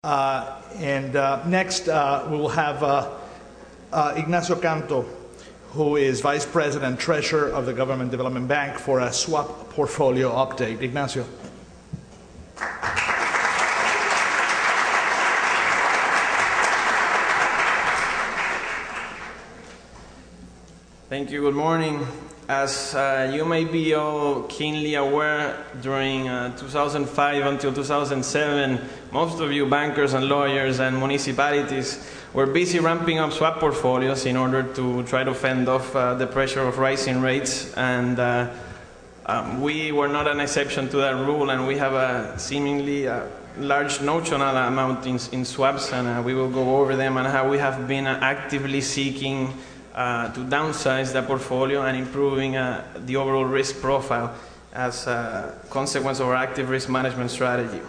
Next, we will have Ignacio Canto, who is Vice President Treasurer of the Government Development Bank, for a swap portfolio update. Ignacio. Thank you. Good morning. As you may be all keenly aware, during 2005 until 2007, most of you bankers and lawyers and municipalities were busy ramping up swap portfolios in order to try to fend off the pressure of rising rates. And we were not an exception to that rule, and we have a seemingly large notional amount in swaps, and we will go over them and how we have been actively seeking to downsize the portfolio and improving the overall risk profile as a consequence of our active risk management strategy.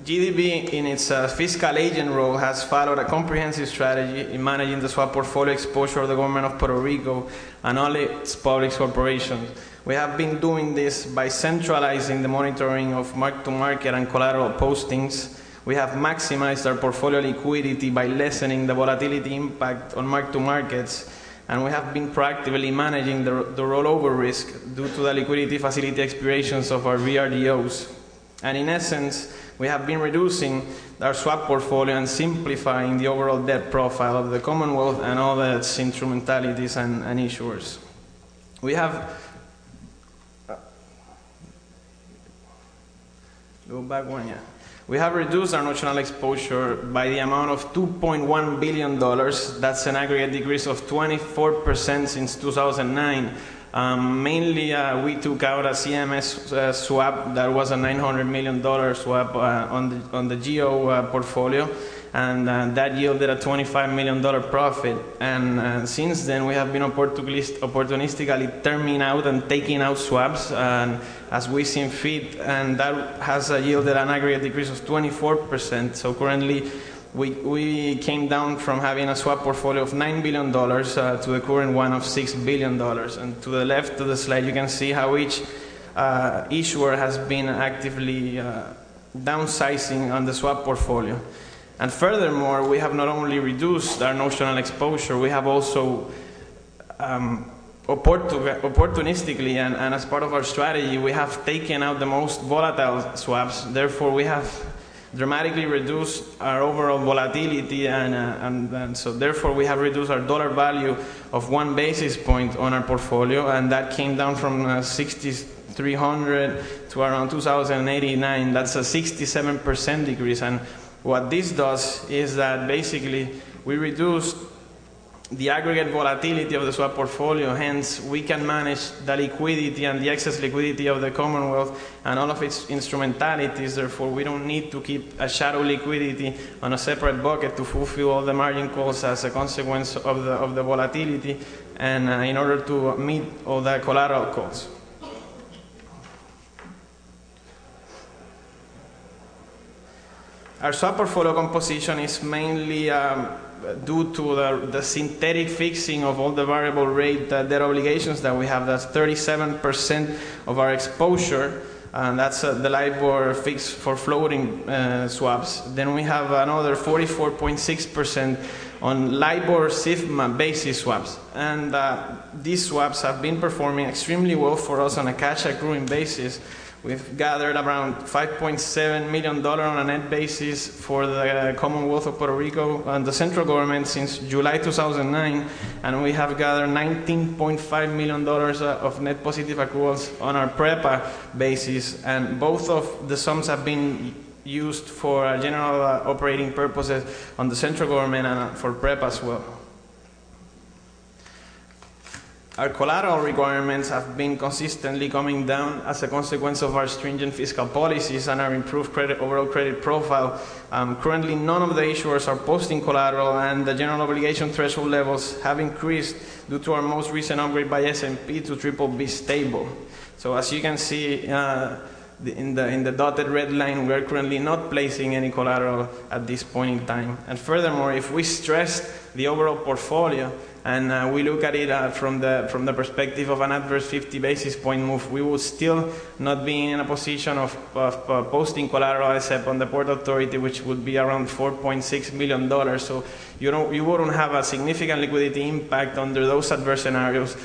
GDB, in its fiscal agent role, has followed a comprehensive strategy in managing the swap portfolio exposure of the government of Puerto Rico and all its public corporations. We have been doing this by centralizing the monitoring of mark-to-market and collateral postings. We have maximized our portfolio liquidity by lessening the volatility impact on mark-to-markets, and we have been proactively managing the rollover risk due to the liquidity facility expirations of our VRDOs. And in essence, we have been reducing our swap portfolio and simplifying the overall debt profile of the Commonwealth and all its instrumentalities and issuers. We have We have reduced our notional exposure by the amount of $2.1 billion. That's an aggregate decrease of 24% since 2009. Mainly, we took out a CMS swap that was a $900 million swap on the GEO portfolio, and that yielded a $25 million profit. And since then, we have been opportunistically terming out and taking out swaps as we seem fit, and that has yielded an aggregate decrease of 24%. So currently, we came down from having a swap portfolio of $9 billion to the current one of $6 billion. And to the left of the slide, you can see how each issuer has been actively downsizing on the swap portfolio. And furthermore, we have not only reduced our notional exposure, we have also opportunistically and as part of our strategy, we have taken out the most volatile swaps. Therefore, we have dramatically reduced our overall volatility, and so therefore we have reduced our dollar value of 1 basis point on our portfolio, and that came down from 6,300 to around 2,089. That's a 67% decrease. And what this does is that basically we reduce the aggregate volatility of the swap portfolio. Hence, we can manage the liquidity and the excess liquidity of the Commonwealth and all of its instrumentalities. Therefore, we don't need to keep a shadow liquidity on a separate bucket to fulfill all the margin calls as a consequence of the volatility, and in order to meet all the collateral calls. Our swap portfolio composition is mainly due to the synthetic fixing of all the variable rate debt obligations that we have. That's 37% of our exposure, and that's the LIBOR fixed for floating swaps. Then we have another 44.6% on LIBOR SIFMA basis swaps, and these swaps have been performing extremely well for us on a cash accruing basis. We've gathered around $5.7 million on a net basis for the Commonwealth of Puerto Rico and the central government since July 2009, and we have gathered $19.5 million of net positive accruals on our PREPA basis, and both of the sums have been used for general operating purposes on the central government and for PREPA as well. Our collateral requirements have been consistently coming down as a consequence of our stringent fiscal policies and our improved overall credit profile. Currently, none of the issuers are posting collateral, and the general obligation threshold levels have increased due to our most recent upgrade by S&P to BBB stable. So as you can see, in the dotted red line, we are currently not placing any collateral at this point in time. And furthermore, if we stress the overall portfolio and we look at it from the perspective of an adverse 50 basis point move, we would still not be in a position of posting collateral except on the Port Authority, which would be around $4.6 million. So you wouldn't have a significant liquidity impact under those adverse scenarios.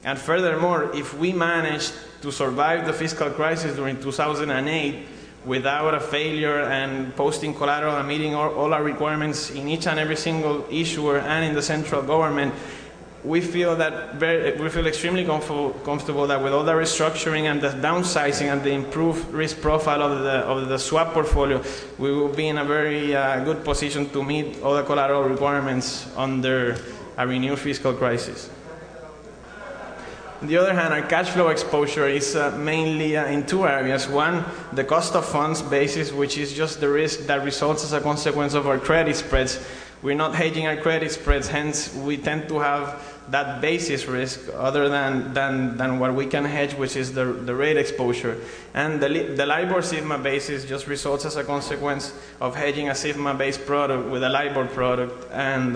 And furthermore, if we manage to survive the fiscal crisis during 2008 without a failure and posting collateral and meeting all our requirements in each and every single issuer and in the central government, we feel extremely comfortable that with all the restructuring and the downsizing and the improved risk profile of the swap portfolio, we will be in a very good position to meet all the collateral requirements under a renewed fiscal crisis. On the other hand, our cash flow exposure is mainly in two areas. One, the cost of funds basis, which is just the risk that results as a consequence of our credit spreads. We're not hedging our credit spreads, hence we tend to have that basis risk other than what we can hedge, which is the rate exposure. And the LIBOR Sigma basis just results as a consequence of hedging a Sigma-based product with a LIBOR product. And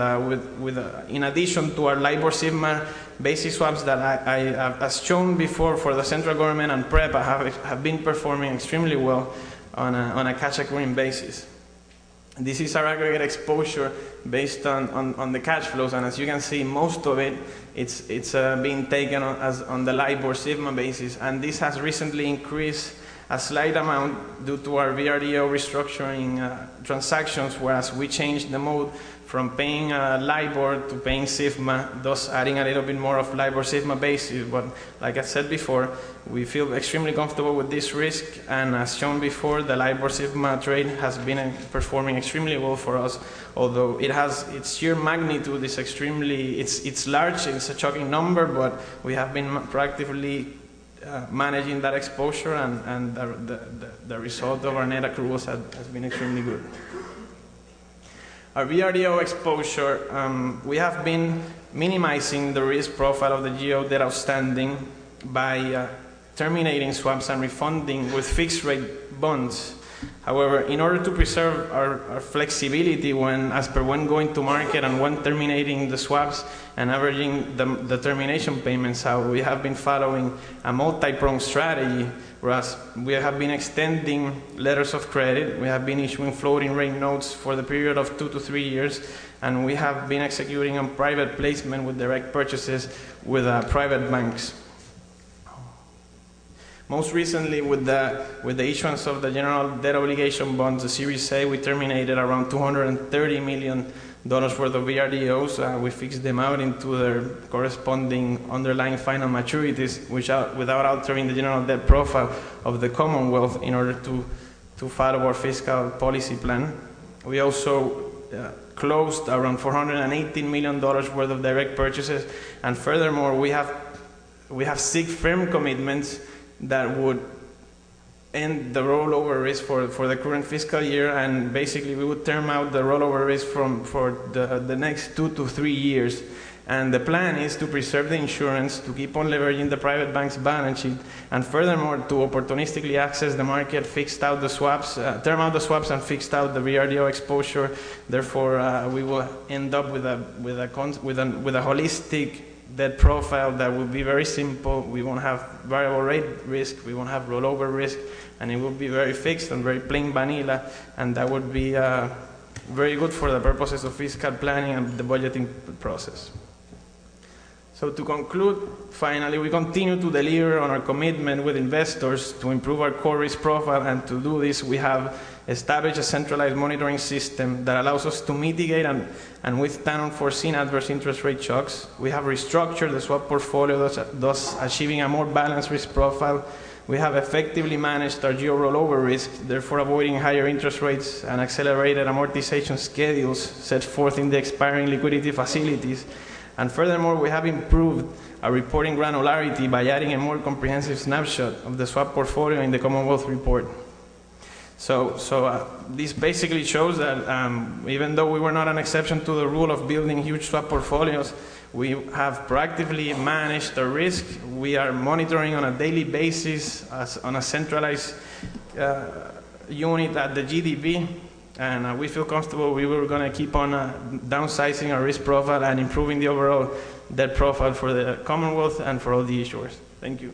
in addition to our LIBOR Sigma basis swaps that I as shown before for the central government and PREP, have been performing extremely well on a cash accruing basis. This is our aggregate exposure based on the cash flows, and as you can see, most of it's being taken on the LIBOR Sigma basis, and this has recently increased a slight amount due to our VRDO restructuring transactions, whereas we changed the mode from paying LIBOR to paying Sigma, thus adding a little bit more of LIBOR Sigma basis. But like I said before, we feel extremely comfortable with this risk, and as shown before, the LIBOR Sigma trade has been performing extremely well for us, although its sheer magnitude is it's large, it's a shocking number, but we have been proactively managing that exposure, and the result of our net accruals has been extremely good. Our VRDO exposure, we have been minimizing the risk profile of the GO debt outstanding by terminating swaps and refunding with fixed rate bonds. However, in order to preserve our flexibility when going to market and when terminating the swaps and averaging the termination payments out, we have been following a multi-pronged strategy, whereas we have been extending letters of credit, we have been issuing floating rate notes for the period of 2 to 3 years, and we have been executing on private placement with direct purchases with private banks. Most recently, with the issuance of the general debt obligation bonds, the Series A, we terminated around $230 million worth of VRDOs. We fixed them out into their corresponding underlying final maturities, without altering the general debt profile of the Commonwealth in order to follow our fiscal policy plan. We also closed around $418 million worth of direct purchases, and furthermore, we have 6 firm commitments that would end the rollover risk for the current fiscal year, and basically we would term out the rollover risk for the next 2 to 3 years. And the plan is to preserve the insurance, to keep on leveraging the private bank's balance sheet, and furthermore to opportunistically access the market, fixed out the swaps, term out the swaps and fixed out the VRDO exposure. Therefore, we will end up with a holistic debt profile that will be very simple. We won't have variable rate risk, we won't have rollover risk, and it will be very fixed and very plain vanilla, and that would be very good for the purposes of fiscal planning and the budgeting process. So to conclude, finally, we continue to deliver on our commitment with investors to improve our core risk profile, and to do this we have established a centralized monitoring system that allows us to mitigate and withstand unforeseen adverse interest rate shocks. We have restructured the swap portfolio, thus achieving a more balanced risk profile. We have effectively managed our geo rollover risk, therefore avoiding higher interest rates and accelerated amortization schedules set forth in the expiring liquidity facilities. And furthermore, we have improved our reporting granularity by adding a more comprehensive snapshot of the swap portfolio in the Commonwealth report. So this basically shows that even though we were not an exception to the rule of building huge swap portfolios, we have proactively managed the risk. We are monitoring on a daily basis on a centralized unit at the GDP, and we feel comfortable we were going to keep on downsizing our risk profile and improving the overall debt profile for the Commonwealth and for all the issuers. Thank you.